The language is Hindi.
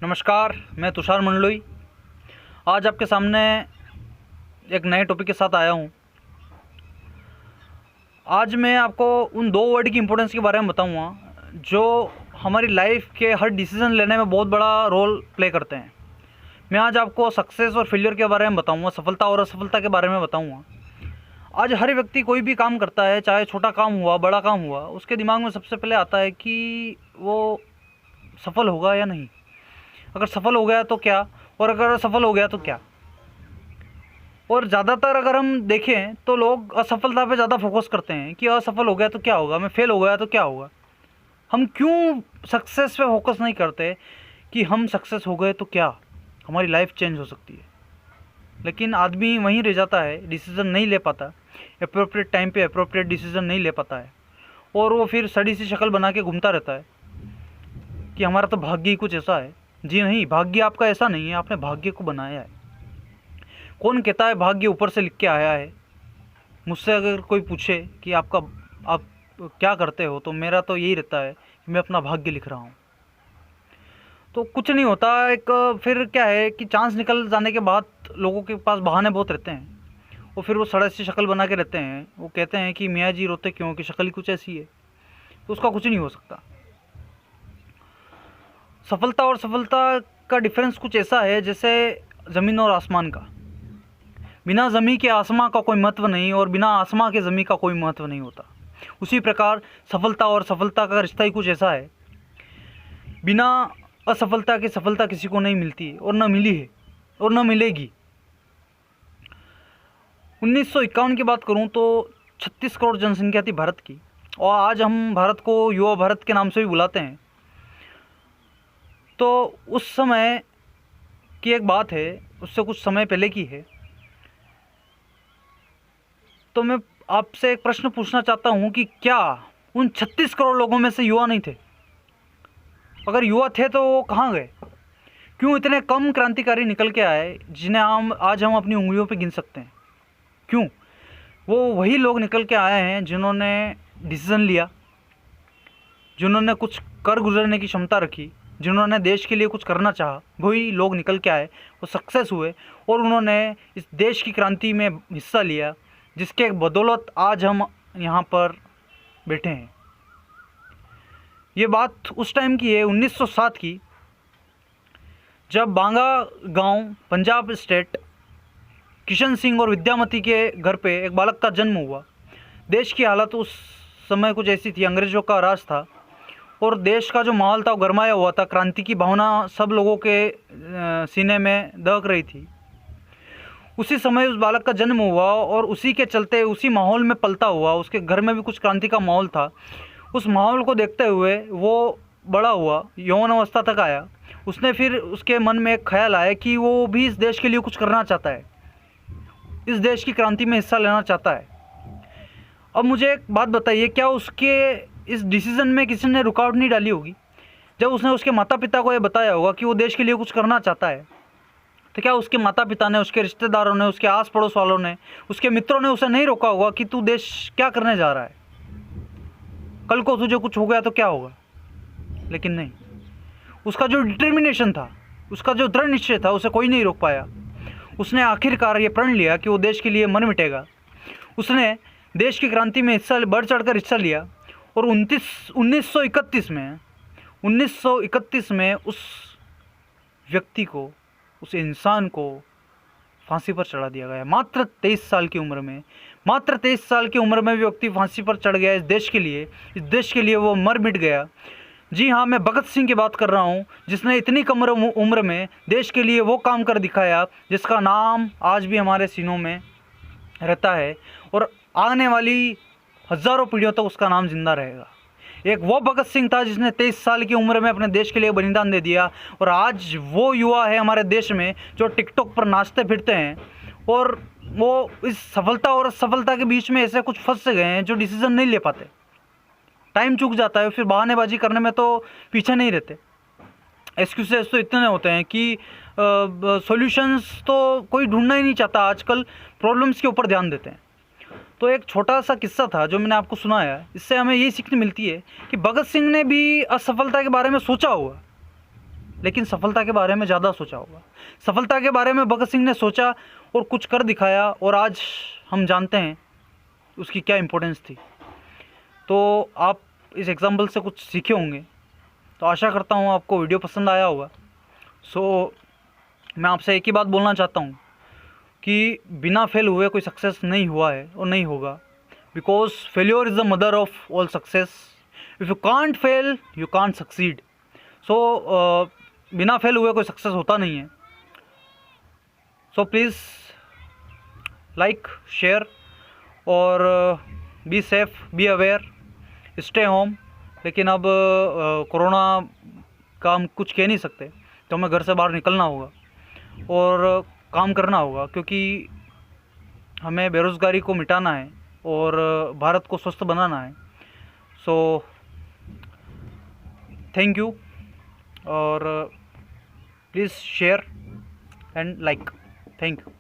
नमस्कार, मैं तुषार मंडलोई आज आपके सामने एक नए टॉपिक के साथ आया हूँ। आज मैं आपको उन दो वर्ड की इम्पोर्टेंस के बारे में बताऊँगा जो हमारी लाइफ के हर डिसीज़न लेने में बहुत बड़ा रोल प्ले करते हैं। मैं आज आपको सक्सेस और फेलियर के बारे में बताऊँगा, सफलता और असफलता के बारे में बताऊँगा। आज हर व्यक्ति कोई भी काम करता है, चाहे छोटा काम हुआ बड़ा काम हुआ, उसके दिमाग में सबसे पहले आता है कि वो सफल होगा या नहीं। अगर सफल हो गया तो क्या, और अगर असफल हो गया तो क्या। और ज़्यादातर अगर हम देखें तो लोग असफलता पे ज़्यादा फोकस करते हैं कि असफल हो गया तो क्या होगा, मैं फेल हो गया तो क्या होगा। हम क्यों सक्सेस पे फोकस नहीं करते कि हम सक्सेस हो गए तो क्या, हमारी लाइफ चेंज हो सकती है। लेकिन आदमी वहीं रह जाता है, डिसीज़न नहीं ले पाता, अप्रोप्रिएट टाइम पे अप्रोप्रिएट डिसीज़न नहीं ले पाता है, और वो फिर सड़ी सी शक्ल बना के घूमता रहता है कि हमारा तो भाग्य ही कुछ ऐसा है। जी नहीं, भाग्य आपका ऐसा नहीं है, आपने भाग्य को बनाया है। कौन कहता है भाग्य ऊपर से लिख के आया है। मुझसे अगर कोई पूछे कि आप क्या करते हो, तो मेरा तो यही रहता है कि मैं अपना भाग्य लिख रहा हूँ। तो कुछ नहीं होता। फिर क्या है कि चांस निकल जाने के बाद लोगों के पास बहाने बहुत रहते हैं, और फिर वो सड़क सी शक्ल बना के रहते हैं। वो कहते हैं कि मियाँ जी रोते क्यों, कि शक्ल ही कुछ ऐसी है। तो उसका कुछ नहीं हो सकता। सफलता और सफलता का डिफरेंस कुछ ऐसा है जैसे ज़मीन और आसमान का। बिना ज़मीन के आसमां का कोई महत्व नहीं, और बिना आसमां के ज़मीन का कोई महत्व नहीं होता। उसी प्रकार सफलता और सफलता का रिश्ता ही कुछ ऐसा है। बिना असफलता के सफलता किसी को नहीं मिलती, और न मिली है और न मिलेगी। 1951 की बात करूं तो 36 करोड़ जनसंख्या थी भारत की, और आज हम भारत को युवा भारत के नाम से भी बुलाते हैं। तो उस समय की एक बात है, उससे कुछ समय पहले की है। तो मैं आपसे एक प्रश्न पूछना चाहता हूं कि क्या उन 36 करोड़ लोगों में से युवा नहीं थे? अगर युवा थे तो वो कहाँ गए? क्यों इतने कम क्रांतिकारी निकल के आए जिन्हें आज हम अपनी उंगलियों पे गिन सकते हैं? क्यों वो वही लोग निकल के आए हैं जिन्होंने डिसीज़न लिया, जिन्होंने कुछ कर गुजरने की क्षमता रखी, जिन्होंने देश के लिए कुछ करना चाहा। वही लोग निकल के आए, वो सक्सेस हुए, और उन्होंने इस देश की क्रांति में हिस्सा लिया, जिसके बदौलत आज हम यहाँ पर बैठे हैं। ये बात उस टाइम की है, 1907 की, जब बांगा गांव, पंजाब स्टेट, किशन सिंह और विद्यामती के घर पे एक बालक का जन्म हुआ। देश की हालत उस समय कुछ ऐसी थी, अंग्रेज़ों का राज था, और देश का जो माहौल था वो गरमाया हुआ था। क्रांति की भावना सब लोगों के सीने में दहक रही थी। उसी समय उस बालक का जन्म हुआ, और उसी के चलते, उसी माहौल में पलता हुआ, उसके घर में भी कुछ क्रांति का माहौल था। उस माहौल को देखते हुए वो बड़ा हुआ, यौवन अवस्था तक आया। उसने फिर उसके मन में एक ख्याल आया कि वो भी इस देश के लिए कुछ करना चाहता है, इस देश की क्रांति में हिस्सा लेना चाहता है। अब मुझे एक बात बताइए, क्या उसके इस डिसीज़न में किसी ने रुकावट नहीं डाली होगी? जब उसने उसके माता पिता को ये बताया होगा कि वो देश के लिए कुछ करना चाहता है, तो क्या उसके माता पिता ने, उसके रिश्तेदारों ने, उसके आस पड़ोस वालों ने, उसके मित्रों ने उसे नहीं रोका होगा कि तू देश क्या करने जा रहा है, कल को तुझे कुछ हो गया तो क्या होगा? लेकिन नहीं, उसका जो डिटर्मिनेशन था, उसका जो दृढ़ निश्चय था, उसे कोई नहीं रोक पाया। उसने आखिरकार ये प्रण लिया कि वो देश के लिए मर मिटेगा। उसने देश की क्रांति में बढ़ चढ़ कर हिस्सा लिया, और 1931 में उस व्यक्ति को, उस इंसान को फांसी पर चढ़ा दिया गया। मात्र 23 साल की उम्र में, मात्र 23 साल की उम्र में व्यक्ति फांसी पर चढ़ गया इस देश के लिए। इस देश के लिए वो मर मिट गया। जी हाँ, मैं भगत सिंह की बात कर रहा हूँ, जिसने इतनी कम उम्र में देश के लिए वो काम कर दिखाया जिसका नाम आज भी हमारे सीनों में रहता है, और आने वाली हज़ारों पीढ़ियों तक उसका नाम जिंदा रहेगा। एक वो भगत सिंह था जिसने 23 साल की उम्र में अपने देश के लिए बलिदान दे दिया, और आज वो युवा है हमारे देश में जो टिकटॉक पर नाचते फिरते हैं, और वो इस सफलता और असफलता के बीच में ऐसे कुछ फंस गए हैं जो डिसीज़न नहीं ले पाते। टाइम चूक जाता है, फिर बहानेबाजी करने में तो पीछे नहीं रहते। एक्सक्यूजेस तो इतने होते हैं कि सॉल्यूशंस तो कोई ढूंढना ही नहीं चाहता, आजकल प्रॉब्लम्स के ऊपर ध्यान देते हैं। तो एक छोटा सा किस्सा था जो मैंने आपको सुनाया, इससे हमें यही सीखने मिलती है कि भगत सिंह ने भी असफलता के बारे में सोचा होगा, लेकिन सफलता के बारे में ज़्यादा सोचा होगा। सफलता के बारे में भगत सिंह ने सोचा और कुछ कर दिखाया, और आज हम जानते हैं उसकी क्या इम्पोर्टेंस थी। तो आप इस एग्जाम्पल से कुछ सीखे होंगे, तो आशा करता हूँ आपको वीडियो पसंद आया होगा। सो मैं आपसे एक ही बात बोलना चाहता हूँ कि बिना फेल हुए कोई सक्सेस नहीं हुआ है और नहीं होगा, because failure is the mother of all success. If you can't fail you can't succeed. So बिना फेल हुए कोई सक्सेस होता नहीं है। सो प्लीज़ लाइक, शेयर, और be safe, be aware, stay home. लेकिन अब कोरोना का हम कुछ कह नहीं सकते, तो हमें घर से बाहर निकलना होगा और काम करना होगा, क्योंकि हमें बेरोज़गारी को मिटाना है और भारत को स्वस्थ बनाना है। सो थैंक यू, और please share and like. Thank you.